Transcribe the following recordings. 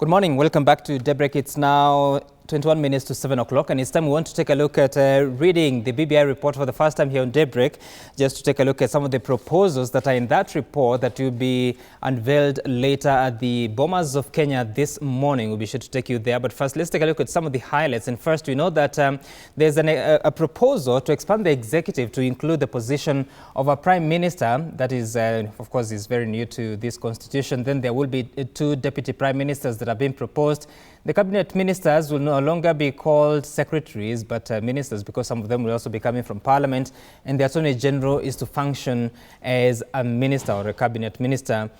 Good morning. Welcome back to Daybreak. It's now 21 minutes to 7 o'clock, and it's time we want to take a look at reading the BBI report for the first time here on Daybreak, just to take a look at some of the proposals that are in that report that will be unveiled later at the Bomas of Kenya this morning. We'll be sure to take you there. But first, let's take a look at some of the highlights. And first, we know that there's a proposal to expand the executive to include the position of a prime minister. That is, of course, is very new to this constitution. Then there will be two deputy prime ministers that are being proposed. The cabinet ministers will no longer be called secretaries, but ministers, because some of them will also be coming from Parliament. And the Attorney General is to function as a minister or a cabinet minister.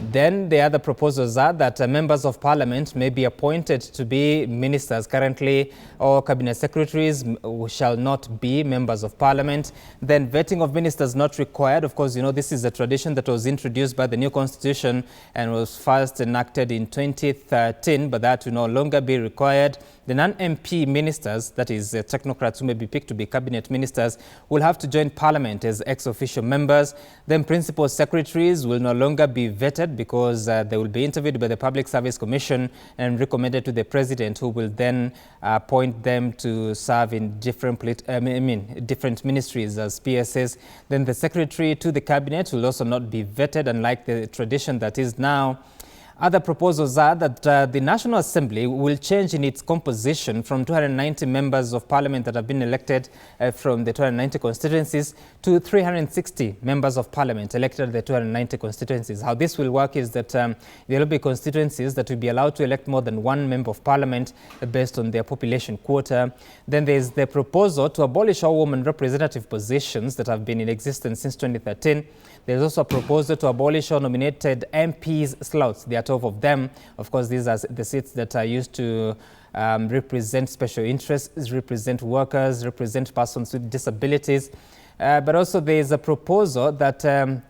Then the other proposals are that members of Parliament may be appointed to be ministers. Currently, all cabinet secretaries shall not be members of Parliament. Then vetting of ministers not required. Of course, you know, this is a tradition that was introduced by the new constitution and was first enacted in 2013, but that will no longer be required. The non-MP ministers, that is technocrats who may be picked to be cabinet ministers, will have to join Parliament as ex-officio members. Then principal secretaries will no longer be vetted because they will be interviewed by the Public Service Commission and recommended to the President, who will then appoint them to serve in different ministries as PSS. Then the secretary to the cabinet will also not be vetted, unlike the tradition that is now. Other proposals are that the National Assembly will change in its composition from 290 members of Parliament that have been elected from the 290 constituencies to 360 members of Parliament elected at the 290 constituencies. How this will work is that there will be constituencies that will be allowed to elect more than one member of Parliament based on their population quota. Then there is the proposal to abolish all women representative positions that have been in existence since 2013. There's also a proposal to abolish all nominated MPs slots. There are 12 of them. Of course, these are the seats that are used to represent special interests, represent workers, represent persons with disabilities. But also there is a proposal that,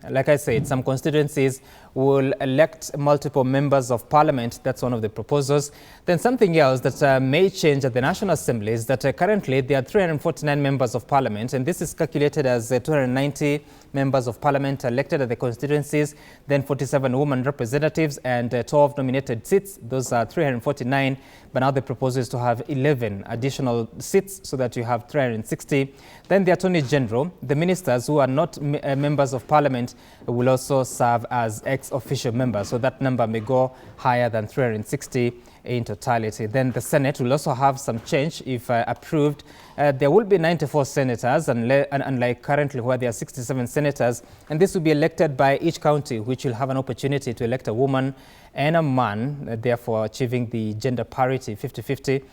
like I said, some constituencies will elect multiple members of Parliament. That's one of the proposals. Then something else that may change at the National Assembly is that currently there are 349 members of Parliament, and this is calculated as 290 members of Parliament elected at the constituencies, then 47 women representatives and 12 nominated seats. Those are 349, but now the proposal is to have 11 additional seats so that you have 360. Then the Attorney General, the ministers who are not members of Parliament will also serve as ex-officio members, so that number may go higher than 360 in totality. Then the Senate will also have some change if approved. There will be 94 senators, unlike currently where there are 67 senators, and this will be elected by each county, which will have an opportunity to elect a woman and a man, therefore achieving the gender parity 50-50.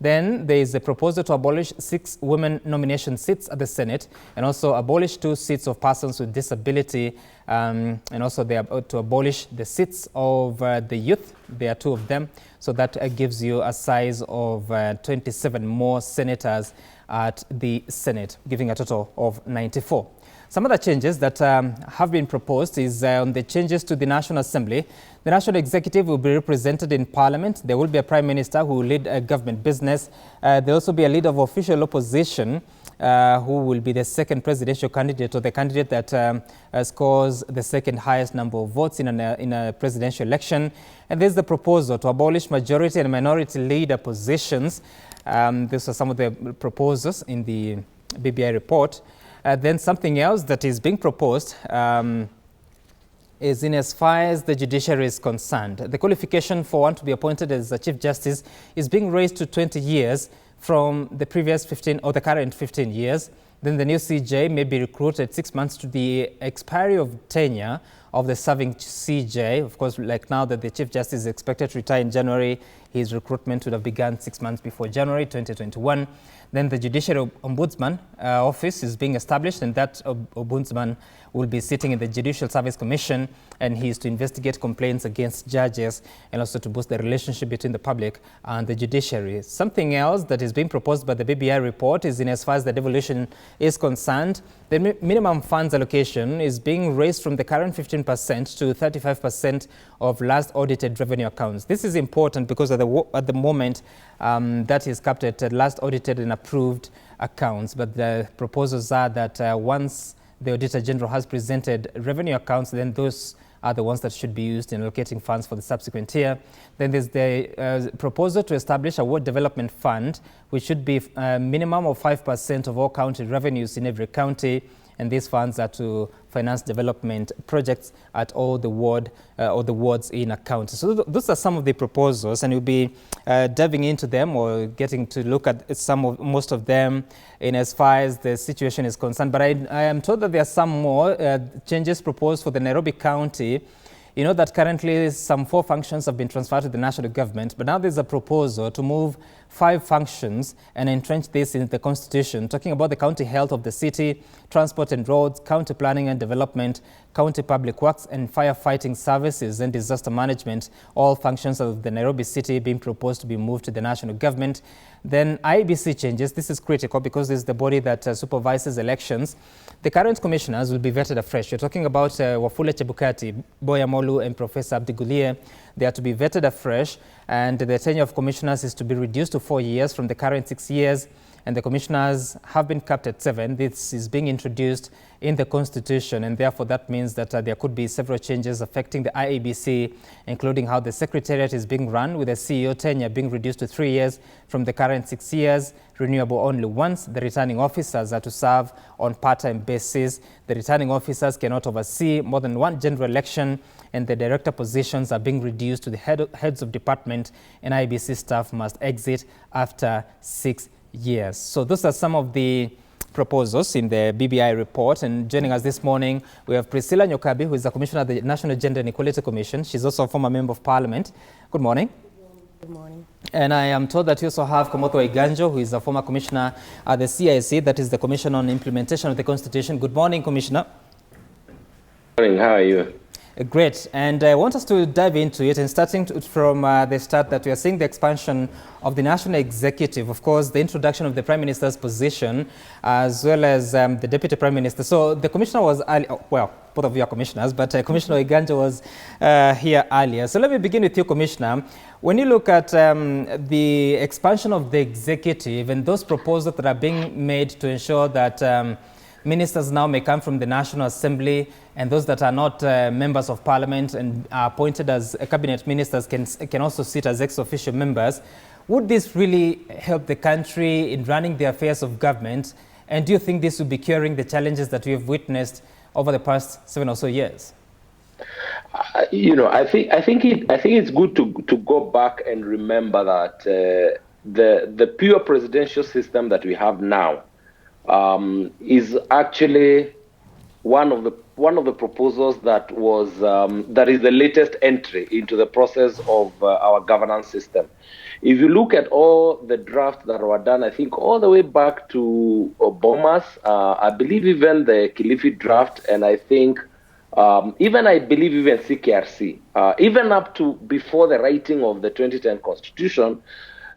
Then there is a proposal to abolish 6 women nomination seats at the Senate, and also abolish 2 seats of persons with disability, and also to abolish the seats of the youth. There are 2 of them, so that gives you a size of 27 more senators at the Senate, giving a total of 94. Some other changes that have been proposed is on the changes to the National Assembly. The National Executive will be represented in Parliament. There will be a Prime Minister who will lead government business. There will also be a leader of official opposition who will be the second presidential candidate, or the candidate that scores the second highest number of votes in a presidential election. And there's the proposal to abolish majority and minority leader positions. These are some of the proposals in the BBI report. Then something else that is being proposed is in as far as the judiciary is concerned. The qualification for one to be appointed as a Chief Justice is being raised to 20 years from the previous 15 or the current 15 years. Then the new CJ may be recruited 6 months to the expiry of tenure of the serving CJ. Of course, like now that the Chief Justice is expected to retire in January, his recruitment would have begun 6 months before January 2021. Then the Judiciary Ombudsman office is being established, and that Ombudsman will be sitting in the Judicial Service Commission, and he is to investigate complaints against judges and also to boost the relationship between the public and the judiciary. Something else that is being proposed by the BBI report is in as far as the devolution is concerned. The minimum funds allocation is being raised from the current 15% to 35% of last audited revenue accounts. This is important because at the moment that is capped at last audited and approved accounts, but the proposals are that once the Auditor General has presented revenue accounts, then those are the ones that should be used in allocating funds for the subsequent year. Then there's the proposal to establish a ward development fund, which should be a minimum of 5% of all county revenues in every county. And these funds are to finance development projects at all the ward or the wards in a county. So those are some of the proposals, and we'll be diving into them or getting to look at most of them in as far as the situation is concerned. But I am told that there are some more changes proposed for the Nairobi County. You know that currently some 4 functions have been transferred to the national government, but now there's a proposal to move 5 functions and entrench this in the constitution, talking about the county health of the city, transport and roads, county planning and development, county public works and firefighting services and disaster management, all functions of the Nairobi city being proposed to be moved to the national government. Then IEBC changes. This is critical because this is the body that supervises elections. The current commissioners will be vetted afresh. You're talking about Wafula Chebukati, Boya Molu and Professor Abdigulier. They are to be vetted afresh, and the tenure of commissioners is to be reduced to 4 years from the current 6 years, and the commissioners have been capped at 7. This is being introduced in the constitution, and therefore that means that there could be several changes affecting the IEBC, including how the secretariat is being run, with the CEO tenure being reduced to 3 years from the current 6 years, renewable only once. The returning officers are to serve on part-time basis. The returning officers cannot oversee more than 1 general election, and the director positions are being reduced to the heads of department, and IEBC staff must exit after 6 years. So those are some of the proposals in the BBI report. And joining us this morning, we have Priscilla Nyokabi, who is the Commissioner of the National Gender and Equality Commission. She's also a former Member of Parliament. Good morning. Good morning. And I am told that you also have Komotho Iganjo, who is a former Commissioner at the CIC, that is the Commission on Implementation of the Constitution. Good morning, Commissioner. Good morning. How are you? Great. And I want us to dive into it, and starting from the start, that we are seeing the expansion of the National Executive, of course, the introduction of the Prime Minister's position, as well as the Deputy Prime Minister. So the Commissioner was, well, both of you are Commissioners, but Commissioner Iganjo was here earlier. So let me begin with you, Commissioner. When you look at the expansion of the Executive and those proposals that are being made to ensure that ministers now may come from the National Assembly, and those that are not members of Parliament and are appointed as cabinet ministers can also sit as ex-officio members. Would this really help the country in running the affairs of government? And do you think this will be curing the challenges that we have witnessed over the past 7 or so years? I think it's good to go back and remember that the pure presidential system that we have now is actually one of the proposals that was that is the latest entry into the process of our governance system. If you look at all the drafts that were done, I think all the way back to Obamas, I believe even the Kilifi draft, and I think even CKRC, even up to before the writing of the 2010 Constitution,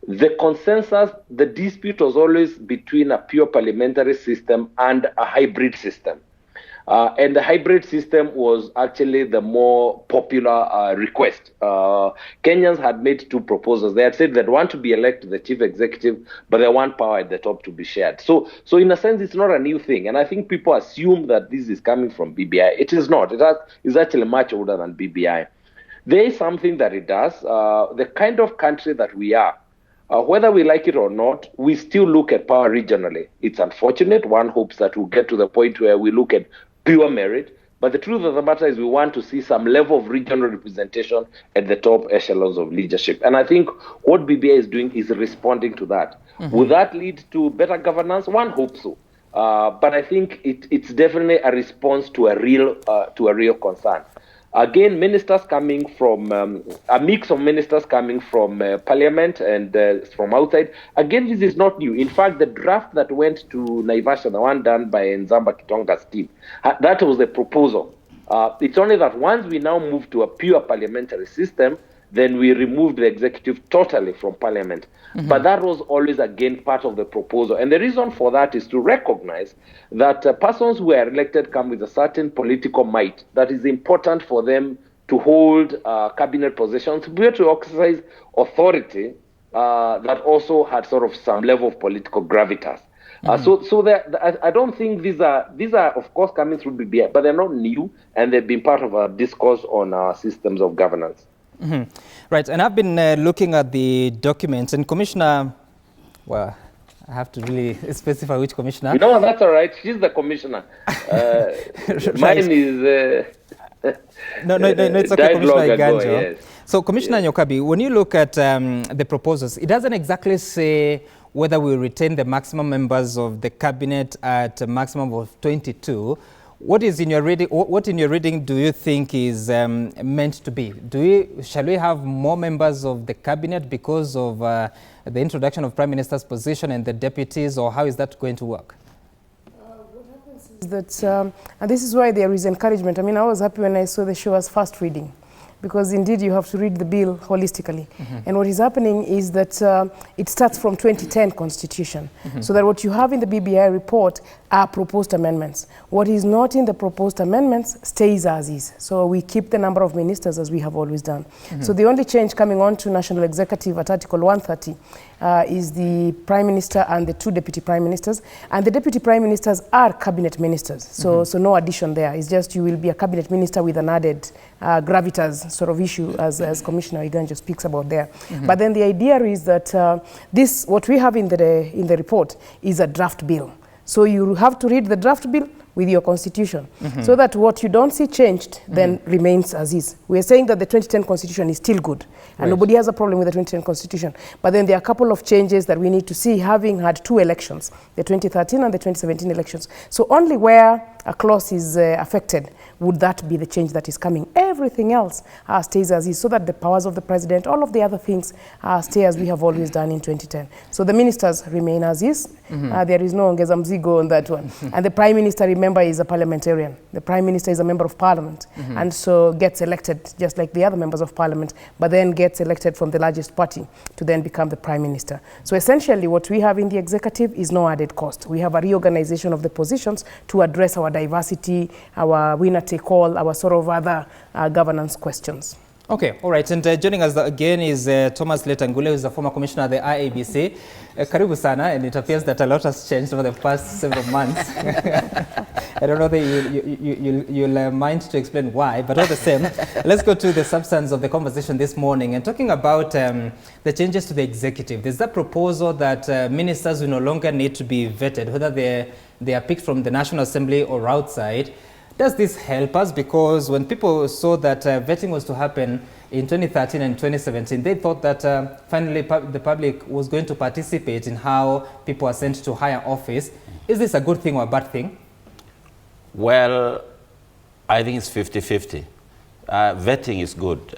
the consensus, the dispute was always between a pure parliamentary system and a hybrid system. And the hybrid system was actually the more popular request. Kenyans had made 2 proposals. They had said they want to be elected the chief executive, but they want power at the top to be shared. So in a sense, it's not a new thing. And I think people assume that this is coming from BBI. It is not. It's actually much older than BBI. There is something that it does. The kind of country that we are, whether we like it or not, we still look at power regionally. It's unfortunate. One hopes that we'll get to the point where we look at pure merit. But the truth of the matter is we want to see some level of regional representation at the top echelons of leadership. And I think what BBI is doing is responding to that. Mm-hmm. Will that lead to better governance? One hopes so. But I think it's definitely a response to a real concern. Again, ministers coming from a mix of ministers coming from Parliament and from outside. Again, this is not new. In fact, the draft that went to Naivasha, the one done by Nzamba Kitonga's team, that was the proposal. It's only that once we now move to a pure parliamentary system, then we removed the executive totally from Parliament. Mm-hmm. But that was always, again, part of the proposal. And the reason for that is to recognize that persons who are elected come with a certain political might that is important for them to hold cabinet positions, to be able to exercise authority that also had sort of some level of political gravitas. I don't think these are of course coming through BBI, but they're not new, and they've been part of our discourse on our systems of governance. Right, and I've been looking at the documents, and Commissioner, well, I have to really specify which commissioner. No, that's all right. She's the commissioner. Right. Mine is... No, it's okay, Commissioner Iganjo. Yes. So, Commissioner Nyokabi, when you look at the proposals, it doesn't exactly say whether we retain the maximum members of the cabinet at a maximum of 22. What in your reading do you think is meant to be? Shall we have more members of the cabinet because of the introduction of Prime Minister's position and the deputies, or how is that going to work? What happens is that, and this is why there is encouragement. I mean, I was happy when I saw the show as first reading, because indeed you have to read the bill holistically. And what is happening is that it starts from 2010 Constitution, so that what you have in the BBI report are proposed amendments. What is not in the proposed amendments stays as is. So we keep the number of ministers as we have always done. So the only change coming on to National Executive at Article 130 is the Prime Minister and the 2 Deputy Prime Ministers. And the Deputy Prime Ministers are cabinet ministers. So no addition there. It's just you will be a cabinet minister with an added gravitas sort of issue, as Commissioner Iganjo speaks about there. But then the idea is that what we have in the report is a draft bill. So you have to read the draft bill with your constitution, so that what you don't see changed then remains as is. We are saying that the 2010 Constitution is still good, and nobody has a problem with the 2010 Constitution. But then there are a couple of changes that we need to see, having had 2 elections, the 2013 and the 2017 elections. So only where a clause is affected would that be the change that is coming. Everything else stays as is, so that the powers of the president, all of the other things stay as we have always done in 2010. So the ministers remain as is. There is no ongeza mzigo on that one. And the Prime Minister, remember, is a parliamentarian. The Prime Minister is a member of Parliament, and so gets elected just like the other members of Parliament, but then gets elected from the largest party to then become the Prime Minister. So essentially what we have in the executive is no added cost. We have a reorganization of the positions to address our diversity, our winner-take-all, our sort of other governance questions. Okay, all right. And joining us again is Thomas Letangule, who is the former commissioner of the IEBC. Karibu sana, and it appears that a lot has changed over the past several months. I don't know that you'll mind to explain why, but all the same, let's go to the substance of the conversation this morning. And talking about the changes to the executive, there's that proposal that ministers will no longer need to be vetted, whether they are picked from the National Assembly or outside. Does this help us? Because when people saw that vetting was to happen in 2013 and 2017, they thought that finally the public was going to participate in how people are sent to higher office. Is this a good thing or a bad thing? Well, I think it's 50-50. Vetting is good.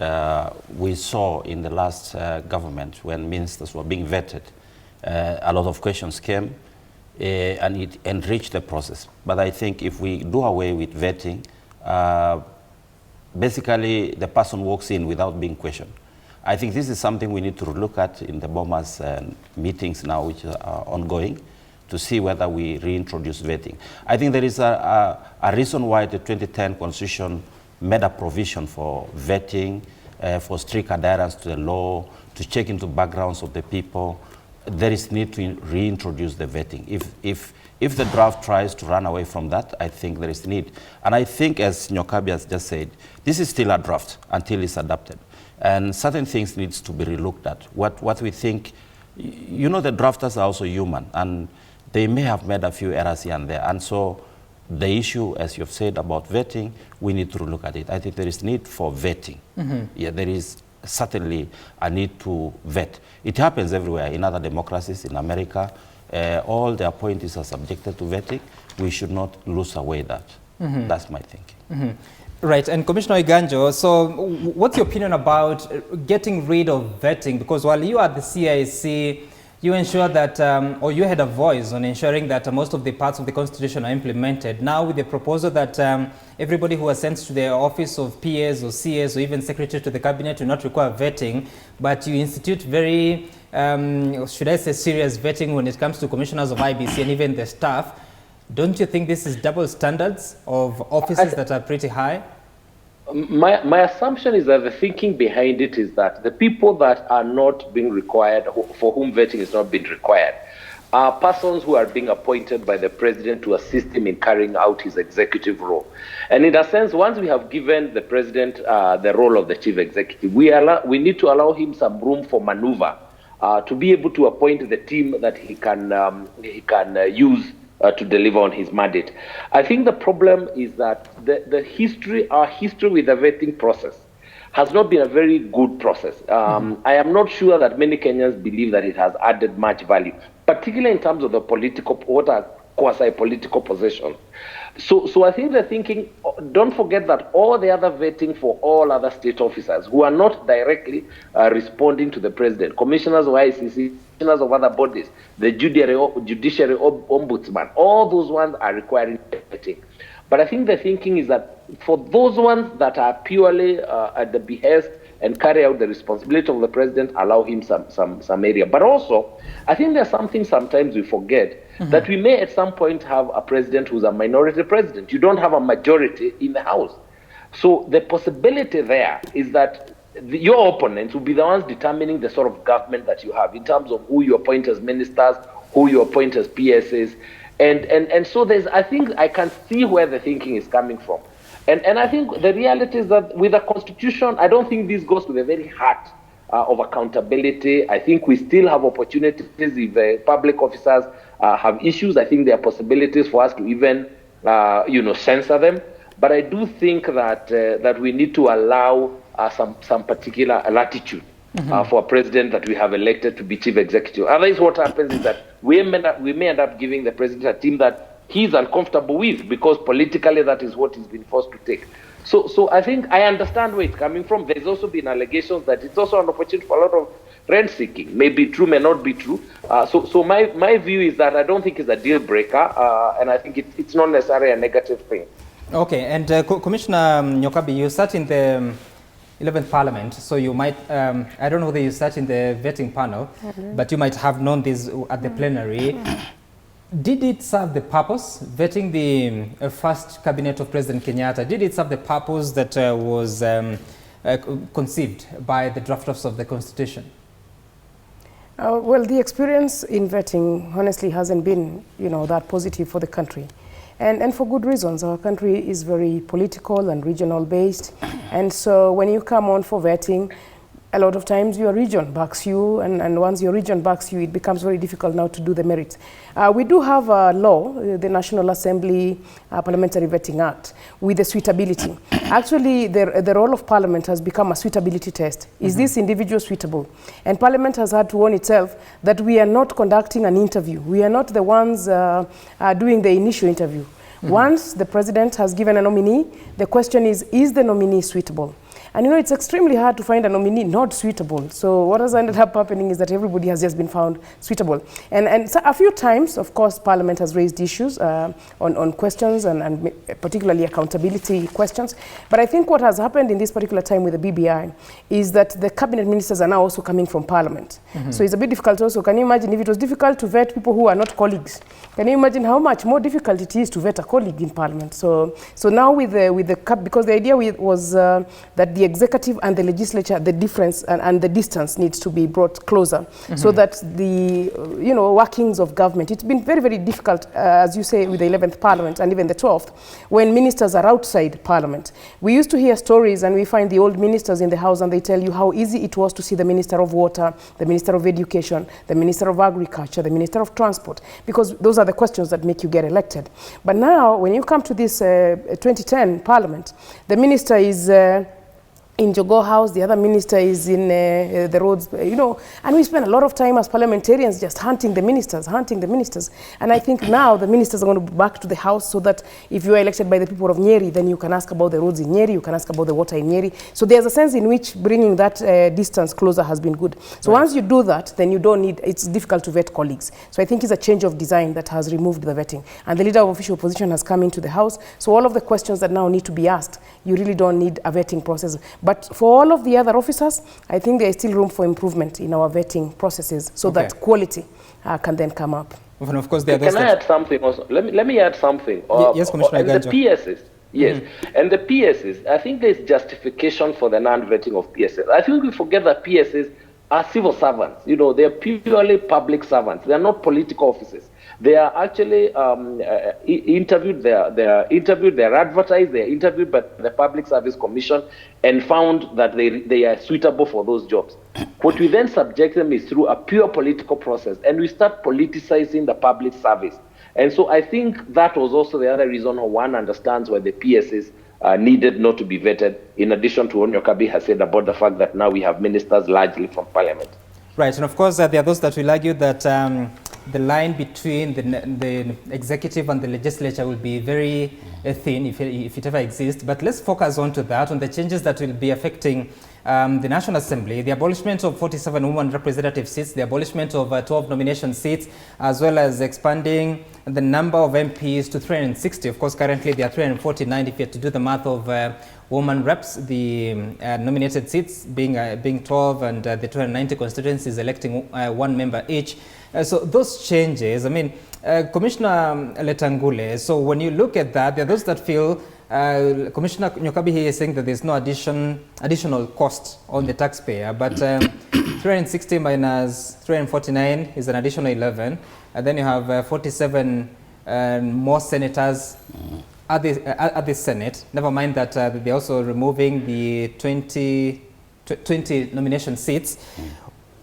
We saw in the last government, when ministers were being vetted, a lot of questions came. And it enriched the process. But I think if we do away with vetting, basically the person walks in without being questioned. I think this is something we need to look at in the Bomas meetings now, which are ongoing, to see whether we reintroduce vetting. I think there is a reason why the 2010 Constitution made a provision for vetting, for strict adherence to the law, to check into backgrounds of the people. There is need to reintroduce the vetting. If the draft tries to run away from that, I think there is need. And I think, as Nyokabi has just said, this is still a draft until it's adopted. And certain things needs to be relooked at. What we think, you know, the drafters are also human, and they may have made a few errors here and there. And so the issue, as you've said about vetting, we need to look at it. I think there is need for vetting. Yeah, there is certainly a need to vet. It happens everywhere in other democracies, in America. All the appointees are subjected to vetting. We should not lose away that. That's my thinking. Right, and Commissioner Iganjo, so what's your opinion about getting rid of vetting? Because while you are the CIC, you ensure that, or you had a voice on ensuring that most of the parts of the Constitution are implemented. Now with the proposal that everybody who was sent to the office of PAs or CS or even secretary to the cabinet will not require vetting, but you institute very, should I say, serious vetting when it comes to commissioners of IBC and even the staff. Don't you think this is double standards of offices that are pretty high? My assumption is that the thinking behind it is that the people that are not being required, for whom vetting is not being required, are persons who are being appointed by the president to assist him in carrying out his executive role. And in a sense, once we have given the president the role of the chief executive, we need to allow him some room for maneuver to be able to appoint the team that he can use to deliver on his mandate. I think the problem is that our history with the vetting process has not been a very good process. I am not sure that many Kenyans believe that it has added much value, particularly in terms of the what are quasi-political positions. So I think they're thinking, don't forget that all the other vetting for all other state officers who are not directly responding to the president, commissioners of IEBC, commissioners of other bodies, the judiciary ombudsman, all those ones are requiring vetting. But I think the thinking is that for those ones that are purely at the behest and carry out the responsibility of the president, allow him some area. But also, I think there's something sometimes we forget, that we may at some point have a president who's a minority president. You don't have a majority in the House. So the possibility there is that your opponents will be the ones determining the sort of government that you have in terms of who you appoint as ministers, who you appoint as PSs. And so I think I can see where the thinking is coming from. And I think the reality is that with the Constitution, I don't think this goes to the very heart of accountability. I think we still have opportunities if public officers have issues. I think there are possibilities for us to even, censor them. But I do think that we need to allow some particular latitude for a president that we have elected to be chief executive. Otherwise, what happens is that we may end up giving the president a team that he's uncomfortable with, because politically that is what he's been forced to take. So I think I understand where it's coming from. There's also been allegations that it's also an opportunity for a lot of rent seeking. May be true, may not be true. So my view is that I don't think it's a deal breaker, and I think it's not necessarily a negative thing. Okay, and Commissioner Nyokabi, you sat in the 11th Parliament, so you might, I don't know whether you sat in the vetting panel, but you might have known this at the plenary. Did it serve the purpose, vetting the first cabinet of President Kenyatta, did it serve the purpose that was conceived by the drafters of the Constitution? Well, the experience in vetting honestly hasn't been, that positive for the country. And for good reasons. Our country is very political and regional based. And so when you come on for vetting, a lot of times your region backs you, and once your region backs you, it becomes very difficult now to do the merits. We do have a law, the National Assembly Parliamentary Vetting Act, with the suitability. Actually, the role of Parliament has become a suitability test. Is this individual suitable? And Parliament has had to warn itself that we are not conducting an interview. We are not the ones doing the initial interview. Once the president has given a nominee, the question is the nominee suitable? And it's extremely hard to find a nominee not suitable. So what has ended up happening is that everybody has just been found suitable. And so a few times, of course, Parliament has raised issues on questions and particularly accountability questions. But I think what has happened in this particular time with the BBI is that the cabinet ministers are now also coming from Parliament. So it's a bit difficult also. Can you imagine if it was difficult to vet people who are not colleagues? Can you imagine how much more difficult it is to vet a colleague in Parliament? So now with the because the idea was that the executive and the legislature, the difference and the distance needs to be brought closer, so that the workings of government. It's been very, very difficult, as you say, with the 11th Parliament and even the 12th, when ministers are outside Parliament. We used to hear stories, and we find the old ministers in the House, and they tell you how easy it was to see the Minister of Water, the Minister of Education, the Minister of Agriculture, the Minister of Transport, because those are the questions that make you get elected. But now, when you come to this 2010 Parliament, the minister is in Jogoo House, the other minister is in the roads, and we spend a lot of time as parliamentarians just hunting the ministers. And I think now the ministers are going to go back to the House, so that if you are elected by the people of Nyeri, then you can ask about the roads in Nyeri, you can ask about the water in Nyeri. So there's a sense in which bringing that distance closer has been good. So once you do that, then you don't need, it's difficult to vet colleagues. So I think it's a change of design that has removed the vetting. And the leader of official opposition has come into the House. So all of the questions that now need to be asked, you really don't need a vetting process. But for all of the other officers, I think there is still room for improvement in our vetting processes, so that quality can then come up. And of course, can I add something also? Let me add something. Yes, Commissioner. And the PSs. Yes, and the PSs, I think there's justification for the non-vetting of PSs. I think we forget that PSs are civil servants. You know, they're purely public servants. They're not political offices. They are actually interviewed, they're interviewed, they're advertised, they're interviewed by the Public Service Commission and found that they are suitable for those jobs. What we then subject them is through a pure political process, and we start politicizing the public service. And so I think that was also the other reason one understands why the PSs needed not to be vetted, in addition to what Nyokabi has said about the fact that now we have ministers largely from Parliament. Right, and of course there are those that will argue that the line between the executive and the legislature will be very thin, if it ever exists. But let's focus on to that, on the changes that will be affecting the National Assembly, the abolishment of 47 women representative seats, the abolishment of 12 nomination seats, as well as expanding the number of MPs to 360. Of course, currently there are 349 if you have to do the math of women reps, the nominated seats being 12, and the 290 constituencies electing one member each. So those changes, I mean, Commissioner Letangule, so when you look at that, there are those that feel Commissioner Nyokabi here is saying that there's no additional cost on the taxpayer, but 360 minus 349 is an additional 11, and then you have 47 more senators at the Senate. Never mind that they're also removing the 20 nomination seats.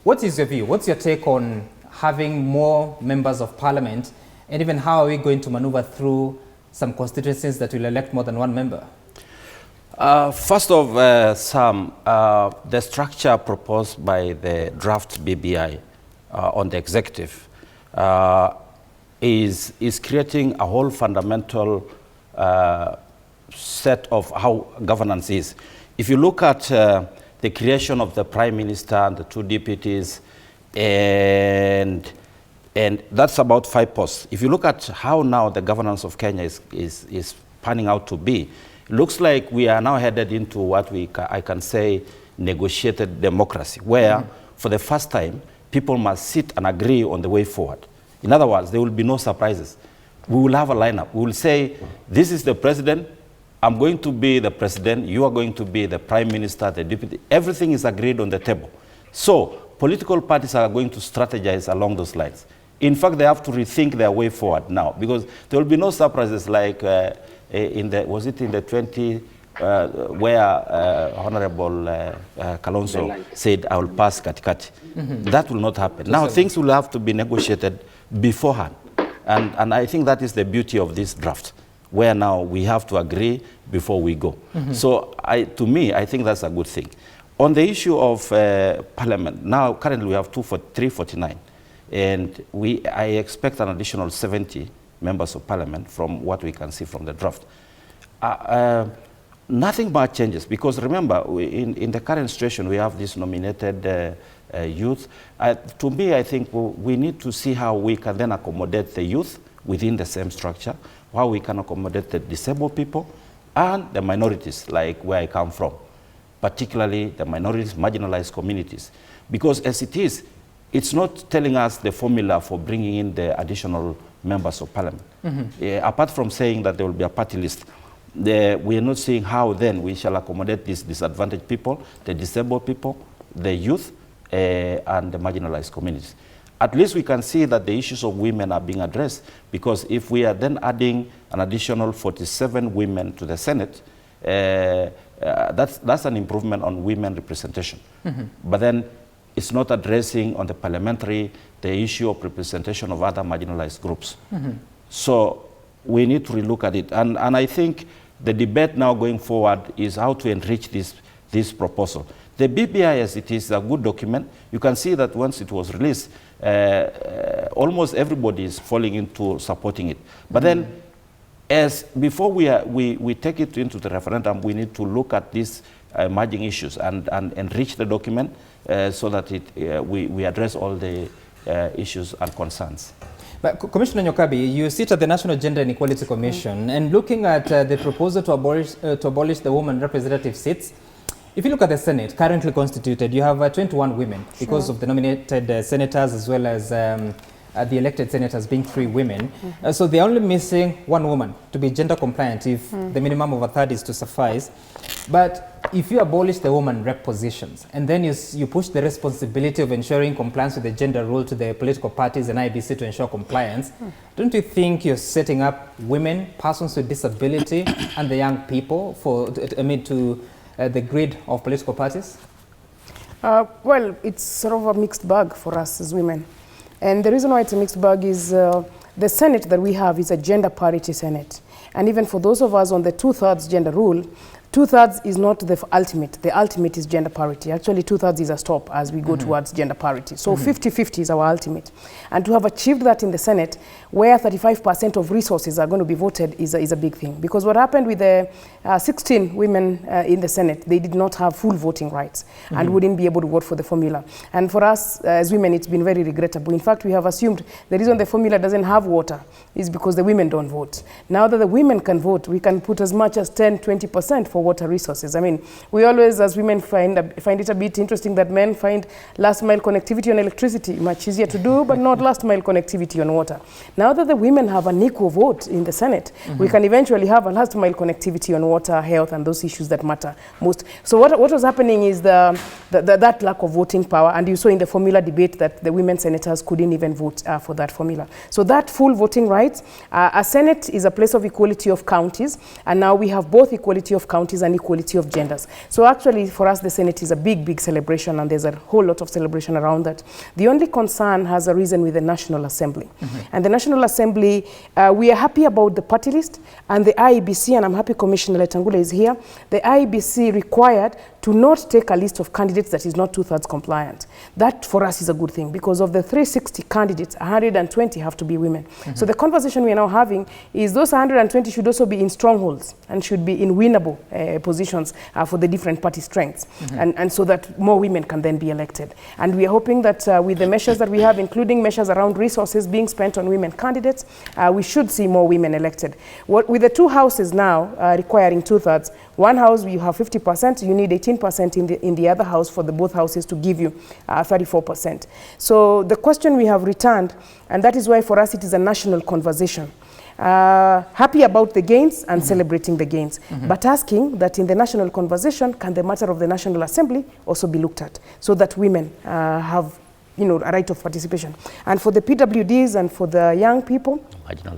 What is your view? What's your take on having more members of Parliament, and even how are we going to maneuver through some constituencies that will elect more than one member? First of Sam, the structure proposed by the draft BBI on the executive is creating a whole fundamental set of how governance is. If you look at the creation of the Prime Minister and the 2 deputies, and that's about 5 posts. If you look at how now the governance of Kenya is panning out to be, it looks like we are now headed into what I can say negotiated democracy, where for the first time people must sit and agree on the way forward. In other words, there will be no surprises. We will have a lineup. We will say, this is the president, I'm going to be the president, you are going to be the prime minister, the deputy. Everything is agreed on the table. So political parties are going to strategize along those lines. In fact, they have to rethink their way forward now, because there will be no surprises like was it in the 20, where Honorable Kalonzo said, I will pass Katikati. That will not happen. Now things will have to be negotiated beforehand. And I think that is the beauty of this draft, where now we have to agree before we go. So to me, I think that's a good thing. On the issue of Parliament, now currently we have 349, and I expect an additional 70 members of Parliament from what we can see from the draft. Nothing much changes, because remember, in the current situation, we have this nominated youth. To me, I think we need to see how we can then accommodate the youth within the same structure, how we can accommodate the disabled people and the minorities, like where I come from, particularly the minorities, marginalized communities. Because as it is, it's not telling us the formula for bringing in the additional members of Parliament. Apart from saying that there will be a party list, we are not seeing how then we shall accommodate these disadvantaged people, the disabled people, the youth, and the marginalized communities. At least we can see that the issues of women are being addressed, because if we are then adding an additional 47 women to the Senate, that's an improvement on women representation. But then it's not addressing on the parliamentary the issue of representation of other marginalized groups. So we need to relook at it. And I think the debate now going forward is how to enrich this proposal. The BBI, as it is, a good document. You can see that once it was released, almost everybody is falling into supporting it. But then, before we take it into the referendum, we need to look at these emerging issues and enrich the document so that we address all the issues and concerns. But Commissioner Nyokabi, you sit at the National Gender and Equality Commission, and looking at the proposal to abolish the women representative seats, if you look at the Senate, currently constituted, you have 21 women because of the nominated senators, as well as the elected senators being 3 women. So they're only missing 1 woman to be gender compliant if the minimum of a third is to suffice. But if you abolish the woman rep positions and then you push the responsibility of ensuring compliance with the gender rule to the political parties and IEBC to ensure compliance, don't you think you're setting up women, persons with disability, and the young people to the grid of political parties? Well, it's sort of a mixed bag for us as women. And the reason why it's a mixed bag is the Senate that we have is a gender parity Senate. And even for those of us on the 2/3 gender rule, 2/3 is not the ultimate. The ultimate is gender parity. Actually, 2/3 is a stop as we go towards gender parity. So 50-50 is our ultimate. And to have achieved that in the Senate, where 35% of resources are going to be voted is a big thing. Because what happened with the 16 women in the Senate, they did not have full voting rights and wouldn't be able to vote for the formula. And for us as women, it's been very regrettable. In fact, we have assumed the reason the formula doesn't have water is because the women don't vote. Now that the women can vote, we can put as much as 10-20% for water resources. I mean, we always, as women, find it a bit interesting that men find last mile connectivity on electricity much easier to do, but not last mile connectivity on water. Now that the women have an equal vote in the Senate, we can eventually have a last mile connectivity on water, health, and those issues that matter most. So what was happening is that lack of voting power, and you saw in the formula debate that the women senators couldn't even vote for that formula. So that full voting rights, a Senate is a place of equality of counties, and now we have both equality of counties and equality of genders. So actually for us the Senate is a big, big celebration, and there's a whole lot of celebration around that. The only concern has arisen with the National Assembly. And the National Assembly, we are happy about the party list and the IEBC, and I'm happy Commissioner Letangula is here. The IEBC required to not take a list of candidates that is not 2/3 compliant. That for us is a good thing, because of the 360 candidates, 120 have to be women. So the conversation we are now having is those 120 should also be in strongholds and should be in winnable positions for the different party strengths, and so that more women can then be elected. And we are hoping that with the measures that we have, including measures around resources being spent on women candidates, we should see more women elected. With the two houses now requiring 2/3, one house you have 50%, you need 18% in the other house for the both houses to give you 34%. So the question we have returned, and that is why for us it is a national conversation. Happy about the gains and celebrating the gains, but asking that in the national conversation, can the matter of the National Assembly also be looked at, so that women have a right of participation. And for the PWDs and for the young people,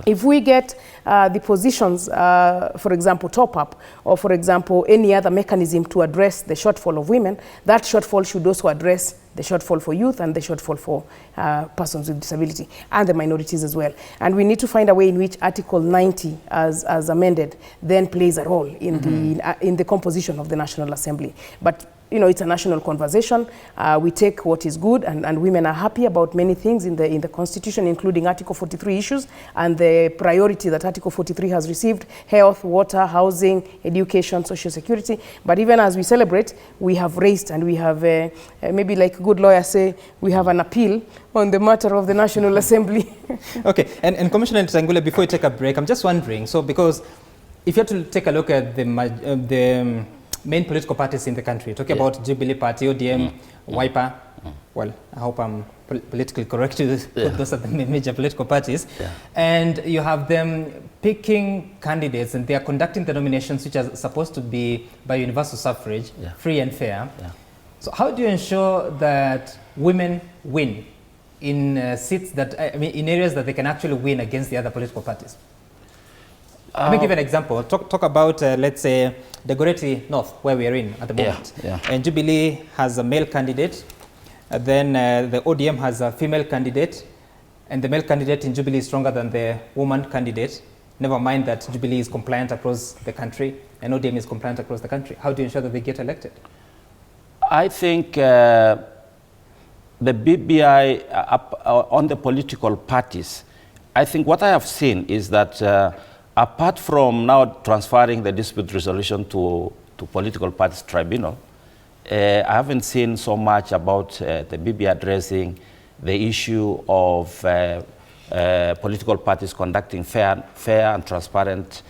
if we get the positions, for example, top up, or for example, any other mechanism to address the shortfall of women, that shortfall should also address the shortfall for youth and the shortfall for persons with disability and the minorities as well. And we need to find a way in which Article 90, as amended, then plays a role in the composition of the National Assembly. But it's a national conversation. We take what is good, and women are happy about many things in the Constitution, including Article 43 issues and the priority that Article 43 has received: health, water, housing, education, social security. But even as we celebrate, we have raised, and we have, maybe like good lawyers say, we have an appeal on the matter of the National Assembly. Okay, and Commissioner Ntangula, before we take a break, I'm just wondering, so because if you have to take a look at the main political parties in the country, talking about Jubilee Party, ODM, Wiper, well, I hope I'm politically correct to put those are the major political parties, and you have them picking candidates, and they are conducting the nominations, which are supposed to be by universal suffrage, free and fair. So how do you ensure that women win in seats that, in areas that they can actually win against the other political parties? Let me give an example. Talk about, let's say, the Goreti North, where we are in at the moment. And Jubilee has a male candidate. Then the ODM has a female candidate. And the male candidate in Jubilee is stronger than the woman candidate. Never mind that Jubilee is compliant across the country and ODM is compliant across the country. How do you ensure that they get elected? I think the BBI, on the political parties, I think what I have seen is that apart from now transferring the dispute resolution to political parties tribunal, I haven't seen so much about the BBI addressing the issue of political parties conducting fair and transparent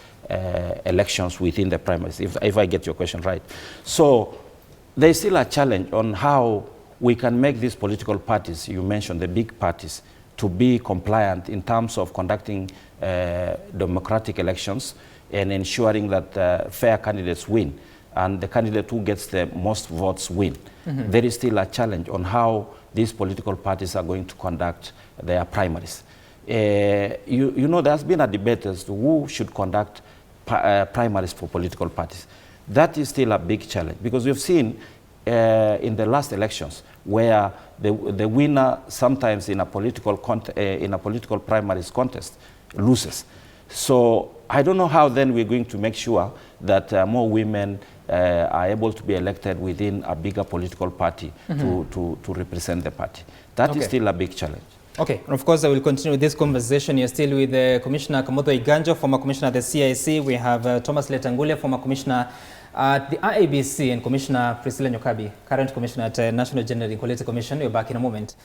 elections within the primaries, if I get your question right. So there's still a challenge on how we can make these political parties, you mentioned the big parties, to be compliant in terms of conducting democratic elections and ensuring that fair candidates win. and the candidate who gets the most votes win. There is still a challenge on how these political parties are going to conduct their primaries. You know, there's been a debate as to who should conduct primaries for political parties. That is still a big challenge, because we've seen in the last elections where the winner sometimes in a political primaries contest loses. So I don't know how then we're going to make sure that more women are able to be elected within a bigger political party to represent the party. That is still a big challenge. Okay, and of course I will continue with this conversation. You're still with Commissioner Kamotho Iganjo, former Commissioner at the CIC. We have Thomas Letangule, former Commissioner at the IEBC, and Commissioner Priscilla Nyokabi, current Commissioner at National Gender Equality Commission. You're back in a moment.